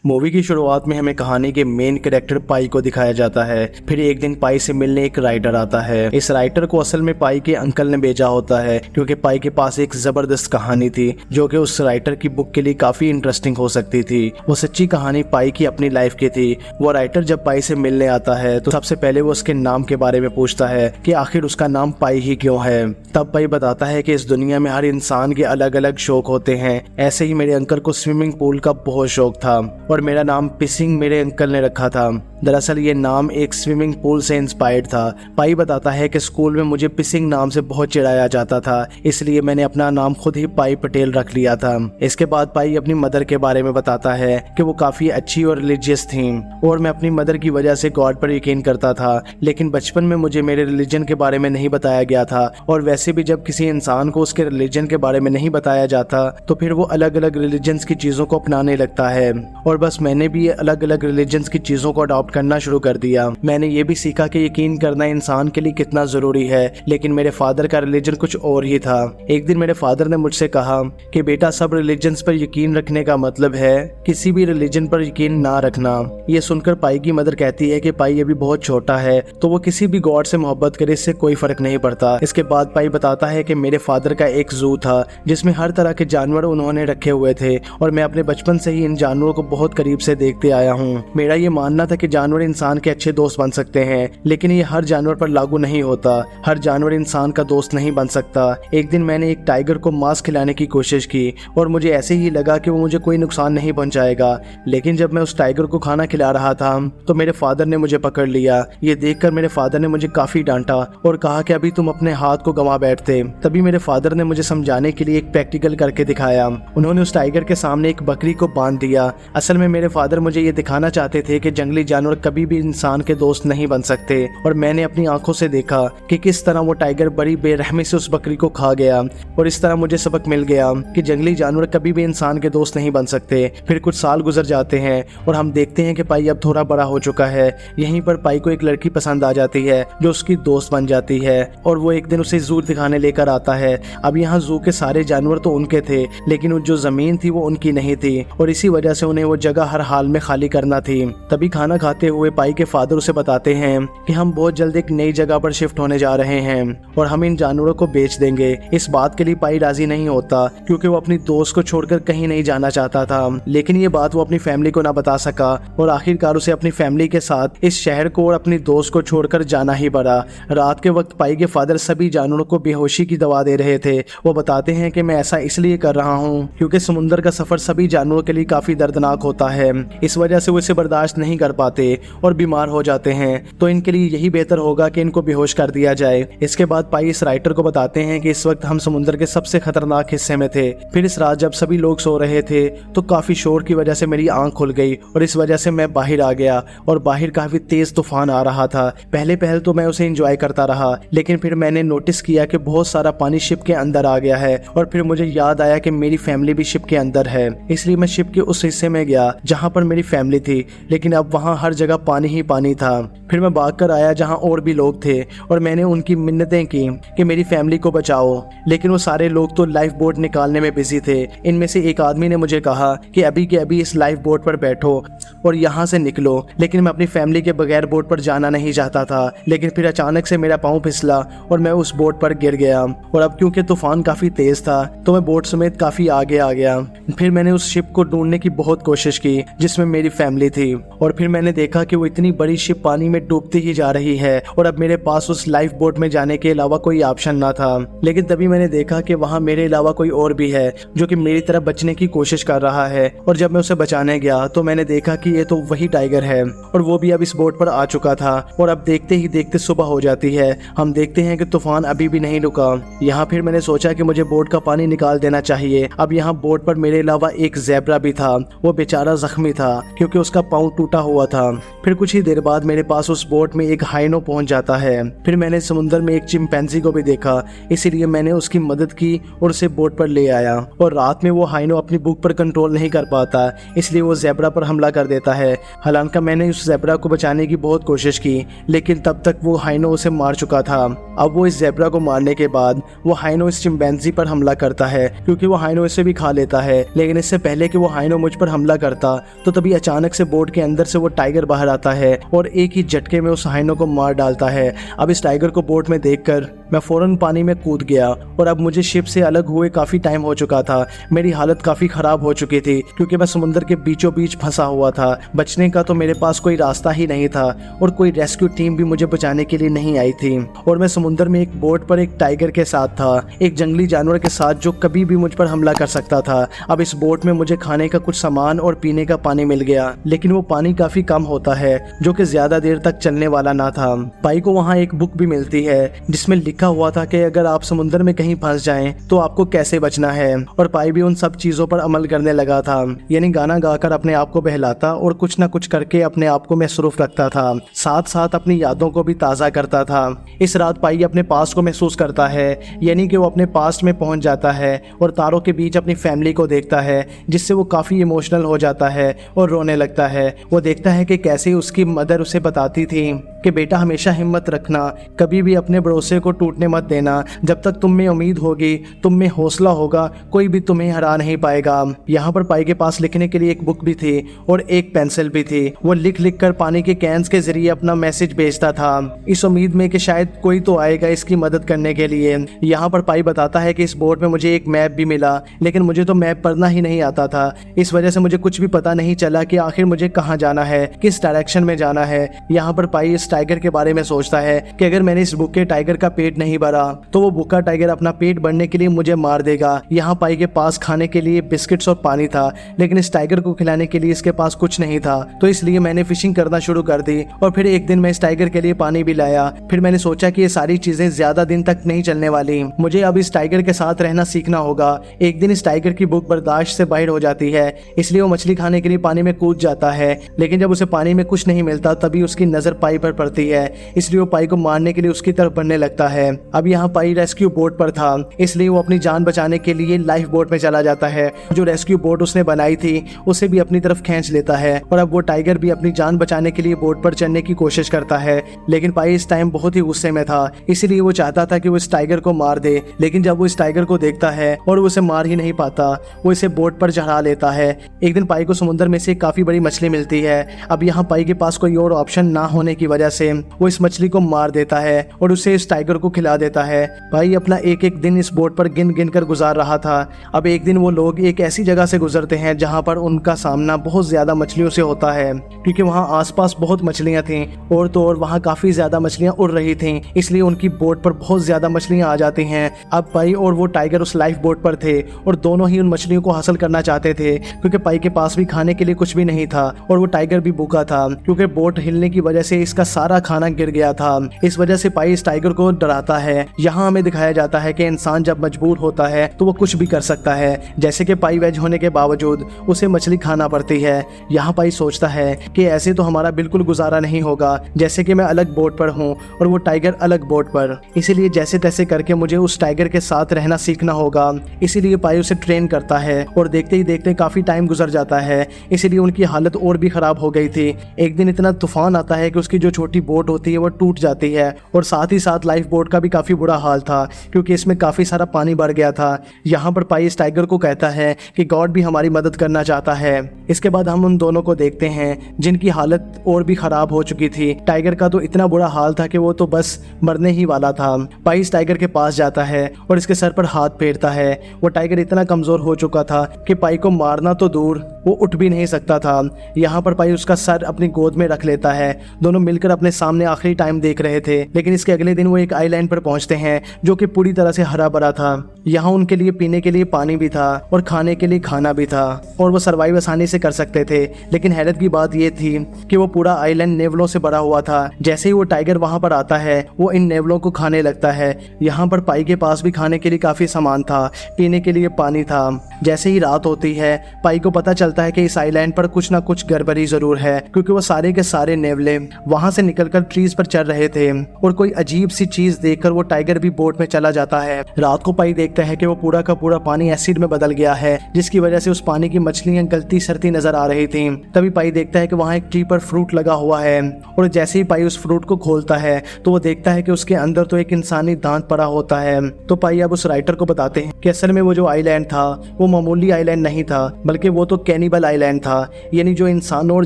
Movie की शुरुआत में हमें कहानी के मेन कैरेक्टर पाई को दिखाया जाता है। फिर एक दिन पाई से मिलने एक राइटर आता है। इस राइटर को असल में पाई के अंकल ने भेजा होता है क्योंकि पाई के पास एक जबरदस्त कहानी थी जो कि उस राइटर की बुक के लिए काफी इंटरेस्टिंग हो सकती थी। वो सच्ची कहानी पाई की अपनी लाइफ की थी। वो राइटर जब पाई से मिलने आता है तो सबसे पहले वो उसके नाम के बारे में पूछता है कि आखिर उसका नाम पाई ही क्यों है। तब पाई बताता है कि इस दुनिया में हर इंसान के अलग अलग शौक होते हैं। ऐसे ही मेरे अंकल को स्विमिंग पूल का बहुत शौक था और मेरा नाम पिसिंग मेरे अंकल ने रखा था। दरअसल ये नाम एक स्विमिंग पूल से इंस्पायर्ड था। पाई बताता है कि स्कूल में मुझे पिसिंग नाम से बहुत चिढ़ाया जाता था, इसलिए मैंने अपना नाम खुद ही पाई पटेल रख लिया था। इसके बाद पाई अपनी मदर के बारे में बताता है कि वो काफी अच्छी और रिलीजियस थी और मैं अपनी मदर की वजह से गॉड पर यकीन करता था, लेकिन बचपन में मुझे मेरे रिलीजन के बारे में नहीं बताया गया था। और वैसे भी जब किसी इंसान को उसके रिलीजन के बारे में नहीं बताया जाता तो फिर वो अलग अलग रिलीजन्स की चीजों को अपनाने लगता है। और बस मैंने भी अलग अलग रिलीजन्स की चीजों को अडॉप्ट करना शुरू कर दिया। मैंने ये भी सीखा कि यकीन करना इंसान के लिए कितना जरूरी है, लेकिन मेरे फादर का रिलीजन कुछ और ही था। एक दिन मेरे फादर ने मुझसे कहा कि बेटा, सब रिलीजन्स पर यकीन रखने का मतलब है किसी भी रिलीजन पर यकीन ना रखना। ये सुनकर पाई की मदर कहती है कि पाई अभी बहुत छोटा है तो वो किसी भी गॉड से मोहब्बत करे, इससे कोई फर्क नहीं पड़ता। इसके बाद पाई बताता है कि मेरे फादर का एक जू था जिसमें हर तरह के जानवर उन्होंने रखे हुए थे और मैं अपने बचपन से ही इन जानवरों को बहुत करीब से देखते आया हूँ। मेरा ये मानना था कि जानवर इंसान के अच्छे दोस्त बन सकते हैं, लेकिन ये हर जानवर पर लागू नहीं होता। हर जानवर इंसान का दोस्त नहीं बन सकता। एक दिन मैंने एक टाइगर को मांस खिलाने की कोशिश की और मुझे ऐसे ही लगा कि वो मुझे कोई नुकसान नहीं पहुंचाएगा, लेकिन जब मैं उस टाइगर को खाना खिला रहा था तो मेरे फादर ने मुझे पकड़ लिया। ये देखकर मेरे फादर ने मुझे काफी डांटा और कहा कि अभी तुम अपने हाथ को गंवा बैठते। तभी मेरे फादर ने मुझे समझाने के लिए एक प्रैक्टिकल करके दिखाया। उन्होंने उस टाइगर के सामने एक बकरी को बांध दिया। असल में मेरे फादर मुझे ये दिखाना चाहते थे कि जंगली जानवर कभी भी इंसान के दोस्त नहीं बन सकते, और मैंने अपनी आंखों से देखा कि किस तरह वो टाइगर बड़ी बेरहमी से उस बकरी को खा गया। और इस तरह मुझे सबक मिल गया कि जंगली जानवर कभी भी इंसान के दोस्त नहीं बन सकते। फिर कुछ साल गुजर जाते हैं और हम देखते हैं कि पाई अब थोड़ा बड़ा हो चुका है। यहीं पर पाई को एक लड़की पसंद आ जाती है जो उसकी दोस्त बन जाती है और वो एक दिन उसे जू दिखाने लेकर आता है। अब यहाँ जू के सारे जानवर तो उनके थे, लेकिन जो जमीन थी वो उनकी नहीं थी और इसी वजह से उन्हें वो जगह हर हाल में खाली करना थी। तभी खाना खाते हुए पाई के फादर उसे बताते हैं कि हम बहुत जल्द एक नई जगह पर शिफ्ट होने जा रहे हैं और हम इन जानवरों को बेच देंगे। इस बात के लिए पाई राजी नहीं होता क्योंकि वो अपनी दोस्त को छोड़कर कहीं नहीं जाना चाहता था, लेकिन ये बात वो अपनी फैमिली को ना बता सका और आखिरकार उसे अपनी फैमिली के साथ इस शहर को और अपनी दोस्त को छोड़कर जाना ही पड़ा। रात के वक्त पाई के फादर सभी जानवरों को बेहोशी की दवा दे रहे थे। वो बताते हैं कि मैं ऐसा इसलिए कर रहा हूँ क्योंकि समुद्र का सफर सभी जानवरों के लिए काफी दर्दनाक होता है। इस वजह से वो इसे बर्दाश्त नहीं कर पाते और बीमार हो जाते हैं, तो इनके लिए यही बेहतर होगा कि इनको बेहोश कर दिया जाए। इसके बाद पाई इस राइटर को बताते हैं कि इस वक्त हम समुद्र के सबसे खतरनाक हिस्से में थे। फिर इस रात जब सभी लोग सो रहे थे तो काफी शोर की वजह से मेरी आंख खुल गई और इस वजह से मैं बाहर आ गया और बाहर काफी तेज तूफान आ रहा था। पहले तो मैं उसे एंजॉय करता रहा, लेकिन फिर मैंने नोटिस किया कि बहुत सारा पानी शिप के अंदर आ गया है और फिर मुझे याद आया कि मेरी फैमिली भी शिप के अंदर है। इसलिए मैं शिप के उस हिस्से में गया जहाँ पर मेरी फैमिली थी, लेकिन अब वहाँ हर जगह पानी ही पानी था। फिर मैं भागकर आया जहाँ और भी लोग थे और मैंने उनकी मिन्नतें की कि मेरी फैमिली को बचाओ, लेकिन वो सारे लोग तो लाइफ बोट निकालने में बिजी थे। इनमें से एक आदमी ने मुझे कहा कि अभी के अभी इस लाइफ बोट पर बैठो और यहाँ से निकलो, लेकिन मैं अपनी फैमिली के बगैर बोट पर जाना नहीं चाहता था। लेकिन फिर अचानक से मेरा पाँव फिसला और मैं उस बोट पर गिर गया और अब क्योंकि तूफान काफी तेज था तो मैं बोट समेत काफी आगे आ गया। फिर मैंने उस शिप को ढूंढने की बहुत कोशिश की जिसमें मेरी फैमिली थी और फिर मैंने देखा कि वो इतनी बड़ी शिप पानी में डूबती ही जा रही है और अब मेरे पास उस लाइफ बोट में जाने के अलावा कोई ऑप्शन ना था। लेकिन तभी मैंने देखा कि वहाँ मेरे अलावा कोई और भी है जो कि मेरी तरफ बचने की कोशिश कर रहा है और जब मैं उसे बचाने गया तो मैंने देखा कि ये तो वही टाइगर है और वो भी अब इस बोट पर आ चुका था। और अब देखते ही देखते सुबह हो जाती है। हम देखते हैं कि तूफान अभी भी नहीं रुका। यहाँ फिर मैंने सोचा कि मुझे बोट का पानी निकाल देना चाहिए। अब यहाँ बोट पर मेरे अलावा एक ज़ेब्रा भी था। वो बेचारा जख्मी था क्योंकि उसका पाँव टूटा हुआ था फिर कुछ ही देर बाद मेरे पास उस बोट में एक हाइनो पहुंच जाता है। फिर मैंने समुद्र में एक चिंपैंजी को भी देखा, इसीलिए मैंने उसकी मदद की और उसे बोट पर ले आया। और रात में वो हाइनो अपनी भूख पर कंट्रोल नहीं कर पाता, इसलिए वो ज़ेब्रा पर हमला कर देता है। हालांकि मैंने उस ज़ेब्रा को बचाने की बहुत कोशिश की, लेकिन तब तक वो हाइनो उसे मार चुका था। अब वो इस ज़ेब्रा को मारने के बाद वो हाइनो इस चिंपैंजी पर हमला करता है, क्योंकि वो हाइनो इसे भी खा लेता है। लेकिन इससे पहले कि वो हाइनो मुझ पर हमला करता तो तभी अचानक से बोट के अंदर से वो टाइगर बाहर आता है और एक ही झटके में उस हाइनो को मार डालता है। अब इस टाइगर को बोट में देखकर मैं फौरन पानी में कूद गया और अब मुझे शिप से अलग हुए काफ़ी टाइम हो चुका था। मेरी हालत काफ़ी ख़राब हो चुकी थी, क्योंकि मैं समुद्र के बीचों बीच फंसा हुआ था। बचने का तो मेरे पास कोई रास्ता ही नहीं था और कोई रेस्क्यू टीम भी मुझे बचाने के लिए नहीं आई थी। और मैं समुद्र में एक बोट पर एक टाइगर के साथ था, एक जंगली जानवर के साथ जो कभी भी मुझ पर हमला कर सकता था। अब इस बोट में मुझे खाने का कुछ सामान और पीने का पानी मिल गया, लेकिन वो पानी काफ़ी कम होता है, जो कि ज़्यादा देर तक चलने वाला ना था। पाई को वहाँ एक बुक भी मिलती है जिसमें लिखा हुआ था कि अगर आप समुद्र में कहीं फंस जाएं तो आपको कैसे बचना है। और पाई भी उन सब चीज़ों पर अमल करने लगा था, यानी गाना गाकर अपने आप को बहलाता और कुछ ना कुछ करके अपने आप को मसरूफ रखता था, साथ साथ अपनी यादों को भी ताज़ा करता था। इस रात पाई अपने पास्ट को महसूस करता है, यानी कि वो अपने पास्ट में पहुंच जाता है और तारों के बीच अपनी फैमिली को देखता है, जिससे वो काफ़ी इमोशनल हो जाता है और रोने लगता है। वो देखता है कि कैसे उसकी मदर उसे बताती थी कि बेटा हमेशा हिम्मत रखना, कभी भी अपने भरोसे को टूटने मत देना, जब तक तुम में उम्मीद होगी, तुम में हौसला होगा, कोई भी तुम्हें हरा नहीं पाएगा। यहाँ पर पाई के पास लिखने के लिए एक बुक भी थी और एक पेंसिल भी थी। वो लिख लिख कर पानी के कैंस के जरिए अपना मैसेज भेजता था, इस उम्मीद में कि शायद कोई तो आएगा इसकी मदद करने के लिए। यहाँ पर पाई बताता है कि इस बोट में मुझे एक मैप भी मिला, लेकिन मुझे तो मैप पढ़ना ही नहीं आता था। इस वजह से मुझे कुछ भी पता नहीं चला कि आखिर मुझे कहाँ जाना है, किस डायरेक्शन में जाना है। यहाँ पर पाई इस टाइगर के बारे में सोचता है कि अगर मैंने इस भूखे टाइगर का पेट नहीं भरा तो वो भूखा टाइगर अपना पेट भरने के लिए मुझे मार देगा। यहाँ पाई के पास खाने के लिए बिस्किट्स और पानी था, लेकिन इस टाइगर को खिलाने के लिए इसके पास कुछ नहीं था, तो इसलिए मैंने फिशिंग करना शुरू कर दी। और फिर एक दिन मैं इस टाइगर के लिए पानी भी लाया। फिर मैंने सोचा कि ये सारी चीजें ज्यादा दिन तक नहीं चलने वाली, मुझे अब इस टाइगर के साथ रहना सीखना होगा। एक दिन इस टाइगर की भूख बर्दाश्त से बाहर हो जाती है, इसलिए वो मछली खाने के लिए पानी में कूद जाता है। लेकिन जब उसे पानी में कुछ नहीं मिलता तभी उसकी नजर पाई पर पड़ती है, इसलिए वो पाई को मारने के लिए उसकी तरफ बढ़ने लगता है। अब यहाँ पाई रेस्क्यू बोट पर था, इसलिए वो अपनी जान बचाने के लिए लाइफ बोट में चला जाता है। जो रेस्क्यू बोट उसने बनाई थी उसे भी अपनी तरफ खींच लेता है और अब वो टाइगर भी अपनी जान बचाने के लिए बोट पर चढ़ने की कोशिश करता है। लेकिन पाई इस टाइम बहुत ही गुस्से में था, इसीलिए वो चाहता था कि वो इस टाइगर को मार दे। लेकिन जब वो इस टाइगर को देखता है और वो उसे मार ही नहीं पाता, वो इसे बोट पर चढ़ा लेता है। एक दिन पाई को समुद्र में से काफी बड़ी मछली मिलती है। अब यहाँ पाई के पास कोई और ऑप्शन ना होने की वजह से वो इस मछली को मार देता है और उसे इस टाइगर को खिला देता है। भाई अपना एक एक दिन इस बोट पर गिन गिन कर गुजार रहा था। अब एक दिन वो लोग एक ऐसी जगह से गुजरते हैं जहाँ पर उनका सामना बहुत ज्यादा मछलियों से होता है, क्योंकि वहाँ आसपास बहुत मछलियाँ थीं और तो और वहाँ काफी ज्यादा मछलियाँ उड़ रही थीं, इसलिए उनकी बोट पर बहुत ज्यादा मछलियाँ आ जाती हैं। अब पाई और वो टाइगर उस लाइफ बोट पर थे और दोनों ही उन मछलियों को हासिल करना चाहते थे, क्योंकि पाई के पास भी खाने के लिए कुछ भी नहीं था और वो टाइगर भी भूखा था, क्योंकि बोट हिलने की वजह से इसका सारा खाना गिर गया था। इस वजह से पाई इस टाइगर को डराता है। यहाँ हमें दिखाया जाता है कि इंसान जब मजबूर होता है तो वो कुछ भी कर सकता है, जैसे कि पाई वेज होने के बावजूद उसे मछली खाना पड़ती है। यहाँ पाई सोचता है कि ऐसे तो हमारा बिल्कुल गुजारा नहीं होगा, जैसे कि मैं अलग बोट पर हूँ और वो टाइगर अलग बोट पर, इसीलिए जैसे तैसे करके मुझे उस टाइगर के साथ रहना सीखना होगा। इसीलिए पाई उसे ट्रेन करता है और देखते ही देखते काफी टाइम गुजर जाता है, इसीलिए उनकी हालत और भी खराब हो गई थी। एक दिन इतना तूफान आता है कि उसकी जो छोटी बोट होती है वो टूट जाती है और साथ ही साथ लाइफ बोट का भी काफी बुरा हाल था, क्योंकि इसमें काफी सारा पानी भर गया था। यहाँ पर पाई इस टाइगर को कहता है कि गॉड भी हमारी मदद करना चाहता है। इसके बाद हम उन दोनों को देखते हैं जिनकी हालत और भी खराब हो चुकी थी। टाइगर का तो इतना बुरा हाल था कि वो तो बस मरने ही वाला था। पाई इस टाइगर के पास जाता है और इसके सर पर हाथ फेरता है। वो टाइगर इतना कमजोर हो चुका था कि पाई को मारना तो दूर, वो उठ भी नहीं सकता था। यहाँ पर पाई उसका सर अपनी गोद में रख लेता है। दोनों मिलकर अपने सामने आखिरी टाइम देख रहे थे। लेकिन इसके अगले दिन वो एक आइलैंड पर पहुंचते हैं जो कि पूरी तरह से हरा भरा था। यहाँ उनके लिए पीने के लिए पानी भी था और खाने के लिए खाना भी था और वो सर्वाइव आसानी से कर सकते थे। लेकिन हैरत की बात ये थी कि वो पूरा आइलैंड नेवलों से भरा हुआ था। जैसे ही वो टाइगर वहां पर आता है वो इन नेवलों को खाने लगता है। यहाँ पर पाई के पास भी खाने के लिए काफी सामान था, पीने के लिए पानी था। जैसे ही रात होती है पाई को पता चलता है कि इस आइलैंड पर कुछ ना कुछ गड़बड़ी जरूर है, क्योंकि वो सारे के सारे नेवले वहां से निकलकर ट्रीज पर चढ़ रहे थे और कोई अजीब सी चीज देखकर वो टाइगर भी बोट में चला जाता है। रात को पाई देखता है कि वो पूरा का पूरा पानी एसिड में बदल गया है, जिसकी वजह से उस पानी की मछलियां गलती सरती नजर आ रही थी। तभी पाई देखता है कि वहाँ एक ट्री पर फ्रूट लगा हुआ है और जैसे ही पाई उस फ्रूट को खोलता है तो वो देखता है कि उसके अंदर तो एक इंसानी दांत पड़ा होता है। तो पाई अब उस राइटर को बताते हैं कि असल में वो जो आइलैंड था वो मामूली आइलैंड नहीं था, बल्कि वो तो कैनिबल आइलैंड था, यानी जो इंसानों और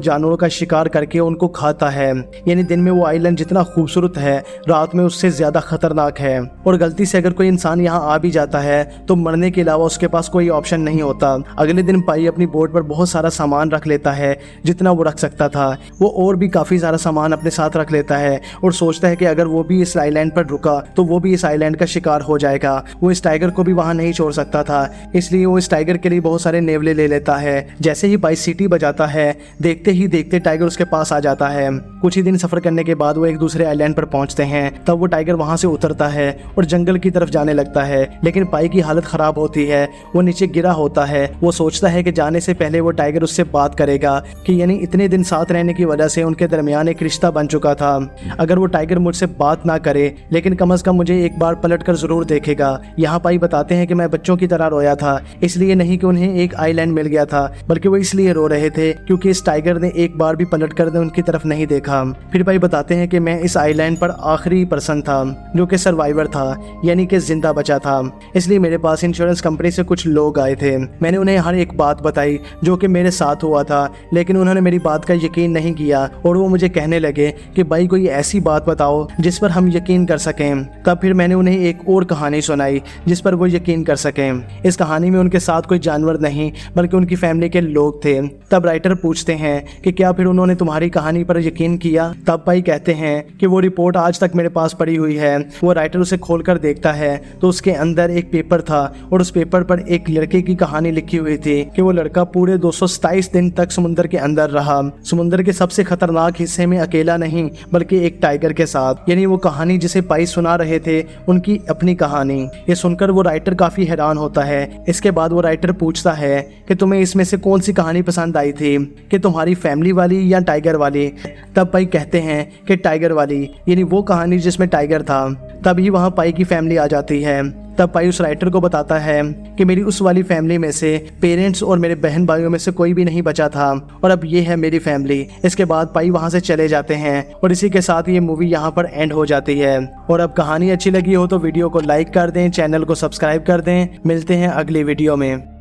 जानवरों का शिकार करके उनको खाता है। यानी दिन में वो आइलैंड जितना खूबसूरत है रात में उससे ज्यादा खतरनाक है। और गलती से अगर कोई इंसान यहाँ आ भी जाता है तो मरने के अलावा उसके पास कोई ऑप्शन नहीं होता। अगले दिन पाई अपनी बोट पर बहुत सारा सामान रख लेता है, जितना वो रख सकता था। वो और भी काफी सारा सामान अपने साथ रख लेता है और सोचता है कि अगर वो भी इस आइलैंड पर रुका तो वो भी इस आइलैंड का शिकार हो जाएगा। वो इस टाइगर को भी वहां नहीं छोड़ सकता था, इसलिए वो इस टाइगर के लिए बहुत सारे नेवले ले लेता है। जैसे ही पाई सीटी बजाता है देखते ही देखते टाइगर उसके पास आ जाता है। कुछ ही दिन सफर करने के बाद वो एक दूसरे आइलैंड पर पहुंचते हैं। तब वो टाइगर वहां से उतरता है और जंगल की तरफ जाने लगता है। लेकिन पाई की हालत खराब होती है, वो नीचे गिरा होता है। वो सोचता है कि जाने से पहले वो टाइगर उससे बात करेगा कि यानी इतने दिन साथ रहने की वजह से उनके दरमियान एक रिश्ता बन चुका था। अगर वो टाइगर मुझसे बात ना करे लेकिन कम से कम मुझे एक बार पलट कर जरूर देखेगा। यहाँ पाई बताते हैं कि मैं बच्चों की तरह रोया था, इसलिए नहीं कि उन्हें एक आइलैंड मिल गया था, बल्कि वो इसलिए रो रहे थे क्योंकि इस टाइगर ने एक बार भी पलट कर उनकी तरफ नहीं देखा। फिर भाई बताते हैं कि मैं इस आइलैंड पर आखिरी पर्सन था जो कि सर्वाइवर था, यानी कि जिंदा बचा था। इसलिए मेरे पास इंश्योरेंस कंपनी से कुछ लोग आए थे। मैंने उन्हें हर एक बात बताई जो कि मेरे साथ हुआ था, लेकिन उन्होंने मेरी बात का यकीन नहीं किया और वो मुझे कहने लगे कि भाई कोई ऐसी बात बताओ जिस पर हम यकीन कर सकें। तब फिर मैंने उन्हें एक और कहानी सुनाई जिस पर वो यकीन कर सकें। इस कहानी में उनके साथ कोई जानवर नहीं बल्कि उनकी फैमिली के लोग थे। तब राइटर पूछते हैं कि क्या फिर उन्होंने तुम्हारी कहानी पर यकीन किया? तब भाई कहते हैं कि वो रिपोर्ट आज तक मेरे पास पड़ी हुई है। वो राइटर उसे खोलकर देखता है तो उसके अंदर एक पेपर था और उस पेपर पर एक लड़के की कहानी लिखी हुई थी कि वो लड़का पूरे 227 दिन तक समुद्र के अंदर रहा, समुद्र के सबसे खतरनाक हिस्से में अकेला नहीं बल्कि एक टाइगर के साथ। यानी वो कहानी जिसे पाई सुना रहे थे उनकी अपनी कहानी। ये सुनकर वो राइटर काफी हैरान होता है। इसके बाद वो राइटर पूछता है कि तुम्हें इसमें से कौन सी कहानी पसंद आई थी, कि तुम्हारी फैमिली वाली या टाइगर वाली? तब पाई कहते हैं कि टाइगर वाली, यानी वो कहानी जिसमें टाइगर था। तभी वहाँ पाई की फैमिली आ जाती है। तब पाई उस राइटर को बताता है कि मेरी उस वाली फैमिली में से पेरेंट्स और मेरे बहन भाइयों में से कोई भी नहीं बचा था और अब ये है मेरी फैमिली। इसके बाद पाई वहाँ से चले जाते हैं और इसी के साथ ये मूवी यहाँ पर एंड हो जाती है। और अब कहानी अच्छी लगी हो तो वीडियो को लाइक कर दें, चैनल को सब्सक्राइब कर दें। मिलते हैं अगली वीडियो में।